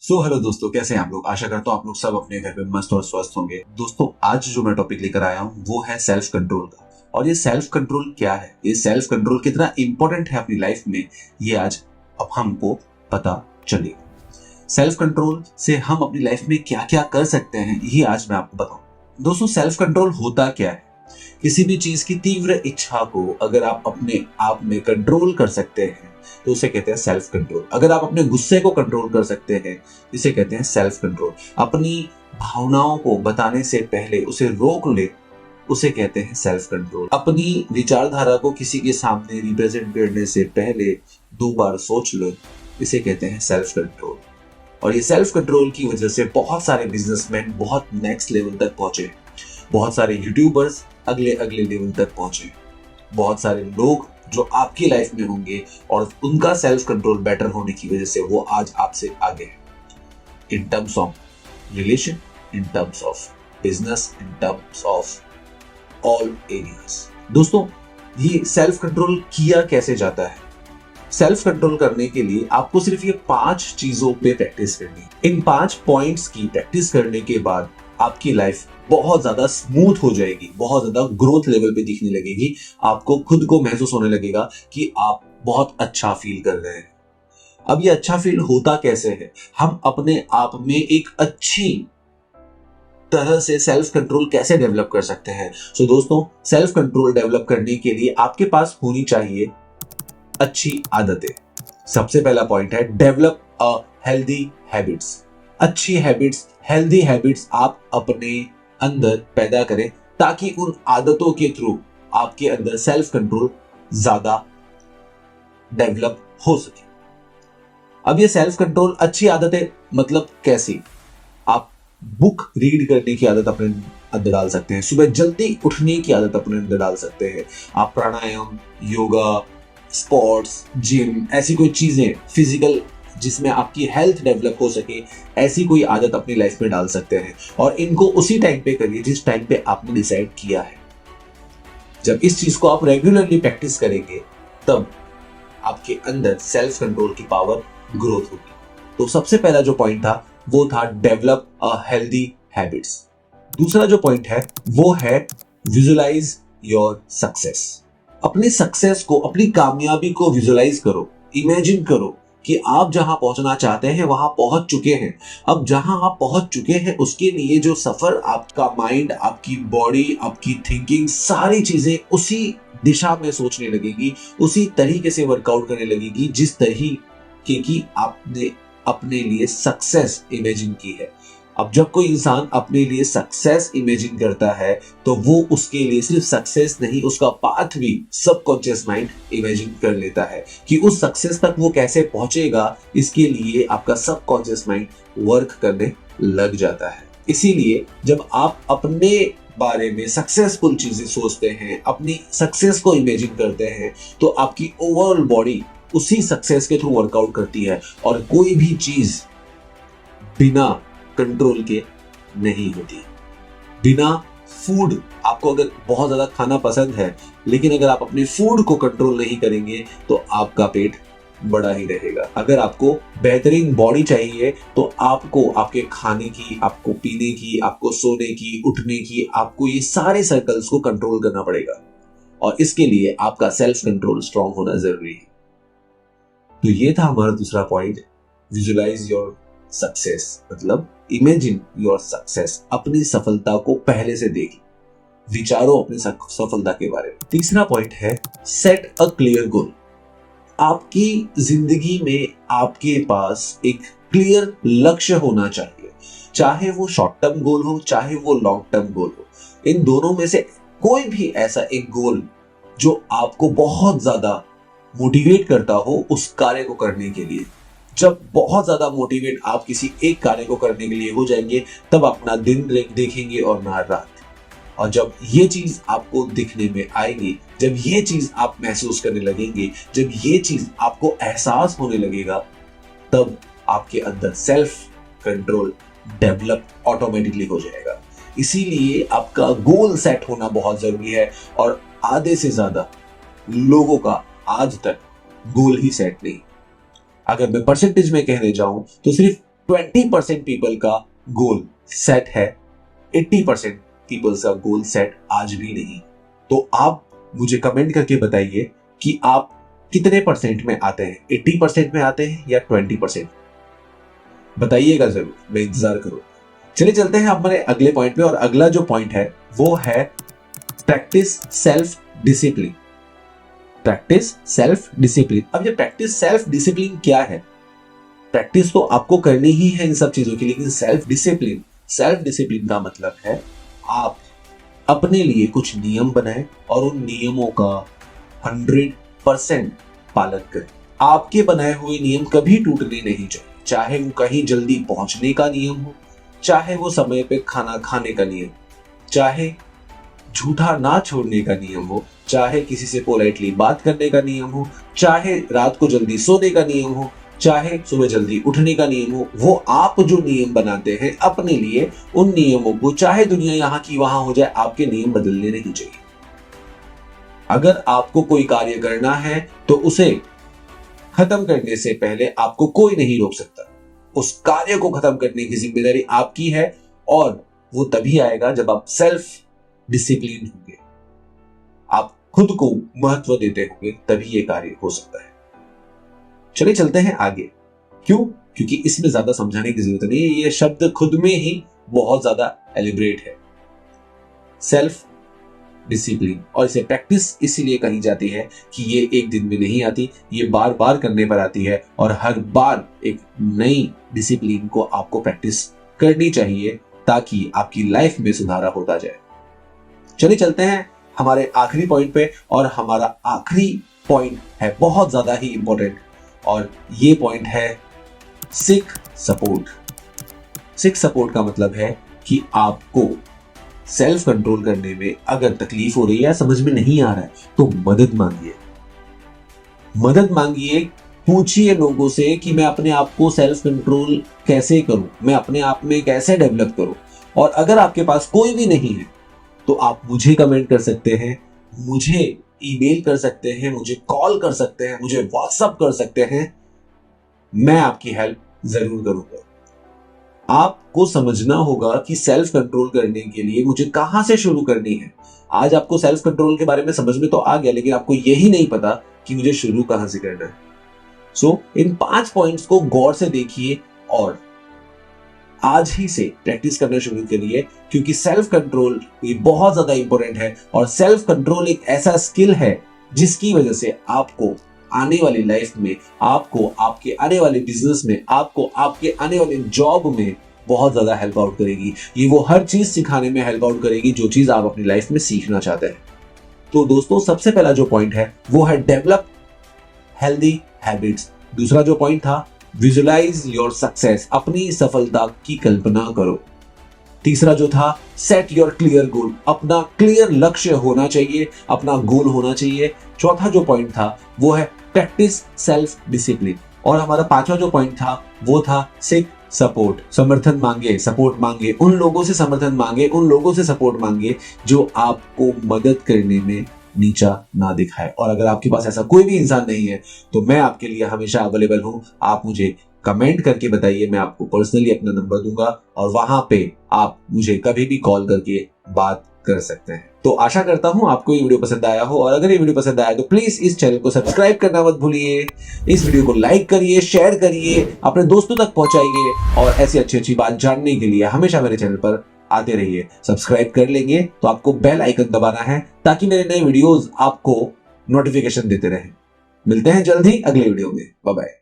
Hello दोस्तों, कैसे हैं आप लोग। आशा करता हूँ आप लोग सब अपने घर पे मस्त और स्वस्थ होंगे। दोस्तों, आज जो मैं टॉपिक लेकर आया हूँ वो है सेल्फ कंट्रोल का। और ये सेल्फ कंट्रोल क्या है, ये सेल्फ कंट्रोल कितना इंपॉर्टेंट है अपनी लाइफ में, ये आज अब हमको पता चलेगा। सेल्फ कंट्रोल से हम अपनी लाइफ में क्या क्या कर सकते हैं, ये आज मैं आपको बताऊं। दोस्तों, सेल्फ कंट्रोल होता क्या है? किसी भी चीज की तीव्र इच्छा को अगर आप अपने आप में कंट्रोल कर सकते हैं तो उसे कहते हैं सेल्फ कंट्रोल। अगर आप अपने गुस्से को कंट्रोल कर सकते हैं, इसे कहते हैं सेल्फ कंट्रोल। अपनी भावनाओं को बताने से पहले उसे रोक ले, उसे कहते हैं सेल्फ कंट्रोल। अपनी विचारधारा को किसी के सामने रिप्रेजेंट करने से पहले 2 बार सोच लो, इसे कहते हैं सेल्फ कंट्रोल। और ये सेल्फ कंट्रोल की वजह से बहुत सारे बिजनेसमैन बहुत नेक्स्ट लेवल तक पहुंचे, बहुत सारे यूट्यूबर्स अगले अगले लेवल तक पहुंचे, बहुत सारे लोग जो आपकी लाइफ में होंगे और उनका सेल्फ कंट्रोल बेटर होने की वजह से वो आज आपसे आगे है। In terms of relation, in terms of business, in terms of all areas. दोस्तों, ये सेल्फ कंट्रोल किया कैसे जाता है? सेल्फ कंट्रोल करने के लिए आपको सिर्फ ये 5 चीजों पे प्रैक्टिस करनी है। इन 5 पॉइंट्स की प्रैक्टिस करने के बाद आपकी लाइफ बहुत ज्यादा स्मूथ हो जाएगी, बहुत ज्यादा ग्रोथ लेवल पे दिखने लगेगी। आपको खुद को महसूस होने लगेगा कि आप बहुत अच्छा फील कर रहे हैं। अब ये अच्छा फील होता कैसे है? हम अपने आप में एक अच्छी तरह से सेल्फ कंट्रोल कैसे डेवलप कर सकते हैं? दोस्तों, सेल्फ कंट्रोल डेवलप करने के लिए आपके पास होनी चाहिए अच्छी आदतें। सबसे पहला पॉइंट है डेवलप अ हेल्दी हैबिट्स। अच्छी हैबिट्स, हेल्दी हैबिट्स आप अपने अंदर पैदा करें ताकि उन आदतों के थ्रू आपके अंदर सेल्फ कंट्रोल ज्यादा डेवलप हो सके। अब ये सेल्फ कंट्रोल अच्छी आदतें मतलब कैसी? आप बुक रीड करने की आदत अपने अंदर डाल सकते हैं, सुबह जल्दी उठने की आदत अपने अंदर डाल सकते हैं। आप प्राणायाम, योगा, स्पोर्ट्स, जिम, ऐसी कोई चीजें फिजिकल जिसमें आपकी हेल्थ डेवलप हो सके, ऐसी कोई आदत अपनी लाइफ में डाल सकते हैं। और इनको उसी टाइम पे करिए जिस टाइम पे आपने डिसाइड किया है। जब इस चीज को आप रेगुलरली प्रैक्टिस करेंगे तब आपके अंदर सेल्फ कंट्रोल की पावर ग्रोथ होगी। तो सबसे पहला जो पॉइंट था वो था डेवलप अ हेल्दी हैबिट्स। दूसरा जो पॉइंट है वो है विजुअलाइज योर सक्सेस। अपनी सक्सेस को, अपनी कामयाबी को विजुअलाइज करो, इमेजिन करो कि आप जहां पहुंचना चाहते हैं वहां पहुंच चुके हैं। अब जहां आप पहुंच चुके हैं उसके लिए जो सफर, आपका माइंड, आपकी बॉडी, आपकी थिंकिंग, सारी चीजें उसी दिशा में सोचने लगेगी, उसी तरीके से वर्कआउट करने लगेगी जिस तरीके की आपने अपने लिए सक्सेस इमेजिन की है। अब जब कोई इंसान अपने लिए सक्सेस इमेजिन करता है तो वो उसके लिए सिर्फ सक्सेस नहीं, उसका पाथ भी सबकॉन्शियस माइंड इमेजिन कर लेता है कि उस सक्सेस तक वो कैसे पहुंचेगा। इसके लिए आपका सबकॉन्शियस माइंड वर्क करने लग जाता है। इसीलिए जब आप अपने बारे में सक्सेसफुल चीजें सोचते हैं, अपनी सक्सेस को इमेजिन करते हैं, तो आपकी ओवरऑल बॉडी उसी सक्सेस के थ्रू वर्कआउट करती है। और कोई भी चीज बिना कंट्रोल के नहीं होती। बिना फूड, आपको अगर बहुत ज्यादा खाना पसंद है लेकिन अगर आप अपने फूड को कंट्रोल नहीं करेंगे तो आपका पेट बड़ा ही रहेगा। अगर आपको बेहतरीन बॉडी चाहिए तो आपको आपके खाने की, आपको पीने की, आपको सोने की, उठने की, आपको ये सारे सर्कल्स को कंट्रोल करना पड़ेगा। और इसके लिए आपका सेल्फ कंट्रोल स्ट्रांग होना जरूरी है। तो ये था हमारा दूसरा पॉइंट, विजुअलाइज योर सक्सेस, मतलब इमेजिन योर सक्सेस। अपनी सफलता को पहले से देखिए, विचारो अपनी सफलता के बारे में। तीसरा पॉइंट है सेट अ क्लियर गोल। आपकी जिंदगी में आपके पास एक क्लियर लक्ष्य होना चाहिए, चाहे वो शॉर्ट टर्म गोल हो, चाहे वो लॉन्ग टर्म गोल हो। इन दोनों में से कोई भी ऐसा एक गोल जो आपको बहुत ज्यादा मोटिवेट करता हो उस कार्य को करने के लिए। जब बहुत ज्यादा मोटिवेट आप किसी एक कार्य को करने के लिए हो जाएंगे तब अपना दिन देखेंगे और ना रात। और जब ये चीज आपको दिखने में आएगी, जब ये चीज आप महसूस करने लगेंगे, जब ये चीज आपको एहसास होने लगेगा, तब आपके अंदर सेल्फ कंट्रोल डेवलप ऑटोमेटिकली हो जाएगा। इसीलिए आपका गोल सेट होना बहुत जरूरी है। और आधे से ज्यादा लोगों का आज तक गोल ही सेट नहीं। अगर मैं परसेंटेज में कहने जाऊं तो सिर्फ 20% पीपल का गोल सेट है, 80% पीपल्स का गोल सेट आज भी नहीं। तो आप मुझे कमेंट करके बताइए कि आप कितने परसेंट में आते हैं, 80% में आते हैं या 20%? बताइएगा जरूर, मैं इंतजार करूंगा। चलिए चलते हैं हमारे अगले पॉइंट पे, और अगला जो पॉइंट है वो है practice self discipline. Practice self discipline. अब ये प्रैक्टिस सेल्फ डिसिप्लिन क्या है? प्रैक्टिस तो आपको करनी ही है इन सब चीजों की, लेकिन सेल्फ डिसिप्लिन का मतलब है आप अपने लिए कुछ नियम बनाएं और उन नियमों का 100% पालन करें। आपके बनाए हुए नियम कभी टूटने नहीं चाहिए, चाहे वो कहीं जल्दी पहुंचने का नियम हो, चाहे वो समय पे खाना खाने का नियम, चाहे झूठा ना छोड़ने का नियम हो, चाहे किसी से पोलाइटली बात करने का नियम हो, चाहे रात को जल्दी सोने का नियम हो, चाहे सुबह जल्दी उठने का नियम हो। वो आप जो नियम बनाते हैं अपने लिए, उन नियमों को चाहे दुनिया यहां की वहां हो जाए, आपके नियम बदलने नहीं चाहिए। अगर आपको कोई कार्य करना है तो उसे खत्म करने से पहले आपको कोई नहीं रोक सकता। उस कार्य को खत्म करने की जिम्मेदारी आपकी है, और वो तभी आएगा जब आप सेल्फ डिसिप्लिन होंगे, आप खुद को महत्व देते होंगे, तभी ये कार्य हो सकता है। चलिए चलते हैं आगे। क्यों? क्योंकि इसमें ज्यादा समझाने की जरूरत नहीं है, ये शब्द खुद में ही बहुत ज्यादा एलिब्रेट है, सेल्फ डिसिप्लिन। और इसे प्रैक्टिस इसीलिए कही जाती है कि ये एक दिन में नहीं आती, ये बार बार करने पर आती है, और हर बार एक नई डिसिप्लिन को आपको प्रैक्टिस करनी चाहिए ताकि आपकी लाइफ में सुधार होता जाए। चलिए चलते हैं हमारे आखिरी पॉइंट पे, और हमारा आखिरी पॉइंट है बहुत ज्यादा ही इंपॉर्टेंट, और ये पॉइंट है सीक सपोर्ट। सीक सपोर्ट का मतलब है कि आपको सेल्फ कंट्रोल करने में अगर तकलीफ हो रही है या समझ में नहीं आ रहा है तो मदद मांगिए। मदद मांगिए, पूछिए लोगों से कि मैं अपने आप को सेल्फ कंट्रोल कैसे करूं, मैं अपने आप में कैसे डेवलप करूं। और अगर आपके पास कोई भी नहीं है तो आप मुझे कमेंट कर सकते हैं, मुझे ईमेल कर सकते हैं, मुझे कॉल कर सकते हैं, मुझे व्हाट्सएप कर सकते हैं, मैं आपकी हेल्प जरूर करूंगा। आपको समझना होगा कि सेल्फ कंट्रोल करने के लिए मुझे कहां से शुरू करनी है। आज आपको सेल्फ कंट्रोल के बारे में समझ में तो आ गया, लेकिन आपको यही नहीं पता कि मुझे शुरू कहां से करना है। सो इन 5 पॉइंट्स को गौर से देखिए और आज ही से प्रैक्टिस करना शुरू करिए, क्योंकि सेल्फ कंट्रोल ये बहुत ज्यादा इंपॉर्टेंट है। और सेल्फ कंट्रोल एक ऐसा स्किल है जिसकी वजह से आपको आने वाली लाइफ में, आपको आपके आने वाले बिजनेस में, आपको आपके आने वाले जॉब में बहुत ज्यादा हेल्प आउट करेगी। ये वो हर चीज सिखाने में हेल्प आउट करेगी जो चीज आप अपनी लाइफ में सीखना चाहते हैं। तो दोस्तों, सबसे पहला जो पॉइंट है वो है डेवलप हेल्दी हैबिट्स। दूसरा जो पॉइंट था विजुअलाइज योर सक्सेस, अपनी सफलता की कल्पना करो। तीसरा जो था सेट योर क्लियर गोल, अपना क्लियर लक्ष्य होना चाहिए, अपना गोल होना चाहिए। चौथा जो पॉइंट था वो है प्रैक्टिस सेल्फ डिसिप्लिन। और हमारा पांचवा जो पॉइंट था वो था सीक सपोर्ट, समर्थन मांगे, सपोर्ट मांगे, उन लोगों से समर्थन मांगे, उन लोगों से सपोर्ट मांगे जो आपको मदद करने में नीचा ना दिखाए। और अगर आपके पास ऐसा कोई भी इंसान नहीं है तो मैं आपके लिए हमेशा अवेलेबल हूं। आप मुझे कमेंट करके बताइए, मैं आपको पर्सनली अपना नंबर दूंगा और वहां पे आप मुझे कभी भी कॉल करके बात कर सकते हैं। तो आशा करता हूं आपको ये वीडियो पसंद आया हो, और अगर ये वीडियो पसंद आया तो प्लीज इस चैनल को सब्सक्राइब करना मत भूलिए। इस वीडियो को लाइक करिए, शेयर करिए, अपने दोस्तों तक पहुंचाइए, और ऐसी अच्छी बात जानने के लिए हमेशा मेरे चैनल पर आते रहिए। सब्सक्राइब कर लेंगे तो आपको बेल आइकन दबाना है ताकि मेरे नए वीडियोस आपको नोटिफिकेशन देते रहें। मिलते हैं जल्द ही अगले वीडियो में। Bye bye.